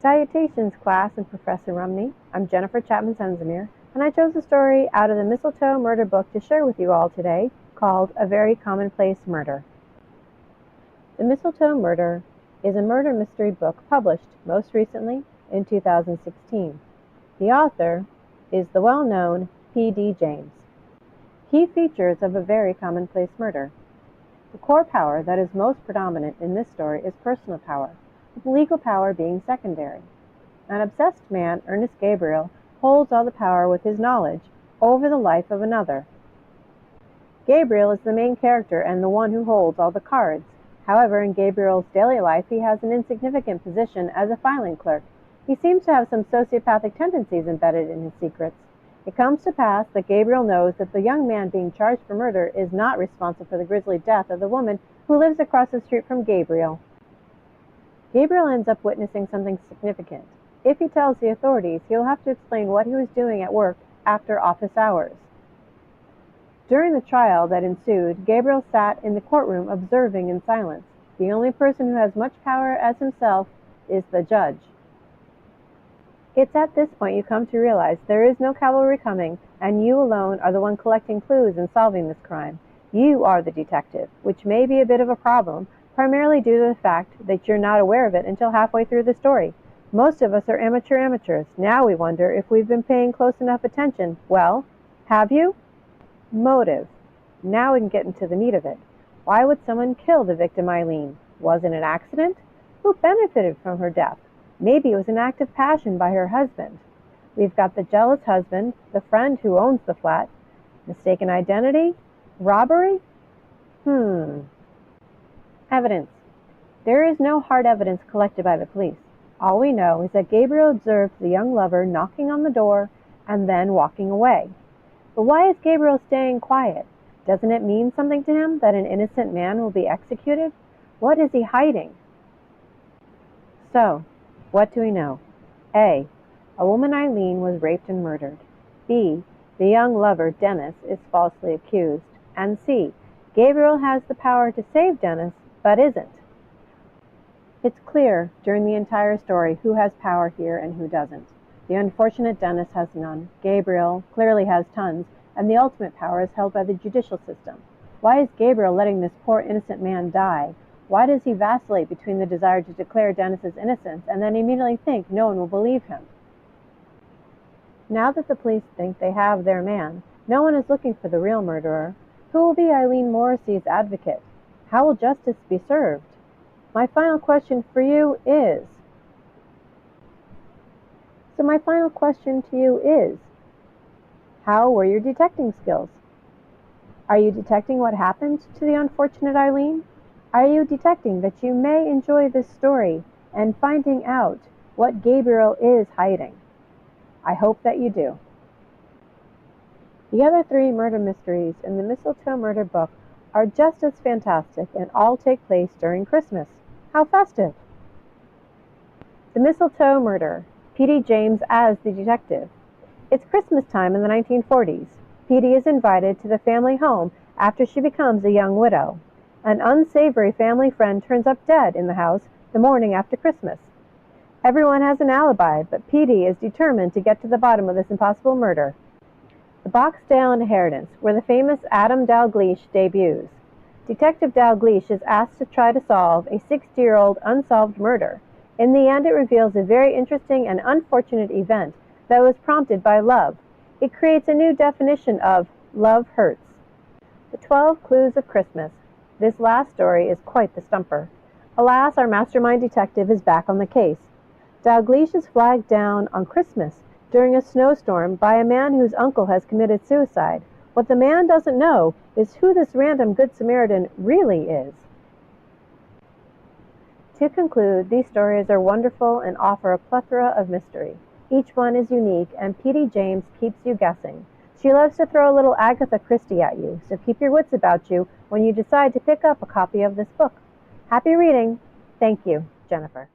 Salutations, class and Professor Rumney. I'm Jennifer Chapman-Senzimir, and I chose a story out of the Mistletoe Murder book to share with you all today called A Very Commonplace Murder. The Mistletoe Murder is a murder mystery book published most recently in 2016. The author is the well-known P.D. James. Key features of A Very Commonplace Murder. The core power that is most predominant in this story is personal power, with legal power being secondary. An obsessed man, Ernest Gabriel, holds all the power with his knowledge over the life of another. Gabriel is the main character and the one who holds all the cards. However, in Gabriel's daily life, he has an insignificant position as a filing clerk. He seems to have some sociopathic tendencies embedded in his secrets. It comes to pass that Gabriel knows that the young man being charged for murder is not responsible for the grisly death of the woman who lives across the street from Gabriel. Gabriel ends up witnessing something significant. If he tells the authorities, he'll have to explain what he was doing at work after office hours. During the trial that ensued, Gabriel sat in the courtroom observing in silence. The only person who has much power as himself is the judge. It's at this point you come to realize there is no cavalry coming, and you alone are the one collecting clues and solving this crime. You are the detective, which may be a bit of a problem, primarily due to the fact that you're not aware of it until halfway through the story. Most of us are amateurs. Now we wonder if we've been paying close enough attention. Well, have you? Motive. Now we can get into the meat of it. Why would someone kill the victim Eileen? Was it an accident? Who benefited from her death? Maybe it was an act of passion by her husband. We've got the jealous husband, the friend who owns the flat. Mistaken identity? Robbery? Evidence. There is no hard evidence collected by the police. All we know is that Gabriel observed the young lover knocking on the door and then walking away. But why is Gabriel staying quiet? Doesn't it mean something to him that an innocent man will be executed? What is he hiding? So, what do we know? A. A woman Eileen was raped and murdered. B. The young lover, Dennis, is falsely accused. And C. Gabriel has the power to save Dennis, but isn't. It's clear during the entire story who has power here and who doesn't. The unfortunate Dennis has none. Gabriel clearly has tons, and the ultimate power is held by the judicial system. Why is Gabriel letting this poor innocent man die? Why does he vacillate between the desire to declare Dennis's innocence and then immediately think no one will believe him? Now that the police think they have their man, no one is looking for the real murderer. Who will be Eileen Morrissey's advocate? How will justice be served? My final question for you is... how were your detecting skills? Are you detecting what happened to the unfortunate Eileen? Are you detecting that you may enjoy this story and finding out what Gabriel is hiding? I hope that you do. The other 3 murder mysteries in the Mistletoe Murder book are just as fantastic and all take place during Christmas. How festive! The Mistletoe Murder, P.D. James as the detective. It's Christmas time in the 1940s. P.D. is invited to the family home after she becomes a young widow. An unsavory family friend turns up dead in the house the morning after Christmas. Everyone has an alibi, but P.D. is determined to get to the bottom of this impossible murder. The Boxdale Inheritance, where the famous Adam Dalgleish debuts. Detective Dalgleish is asked to try to solve a 60-year-old unsolved murder. In the end, it reveals a very interesting and unfortunate event that was prompted by love. It creates a new definition of love hurts. The 12 Clues of Christmas. This last story is quite the stumper. Alas, our mastermind detective is back on the case. Dalgleish is flagged down on Christmas during a snowstorm by a man whose uncle has committed suicide. What the man doesn't know is who this random Good Samaritan really is. To conclude, these stories are wonderful and offer a plethora of mystery. Each one is unique, and P.D. James keeps you guessing. She loves to throw a little Agatha Christie at you, so keep your wits about you when you decide to pick up a copy of this book. Happy reading! Thank you, Jennifer.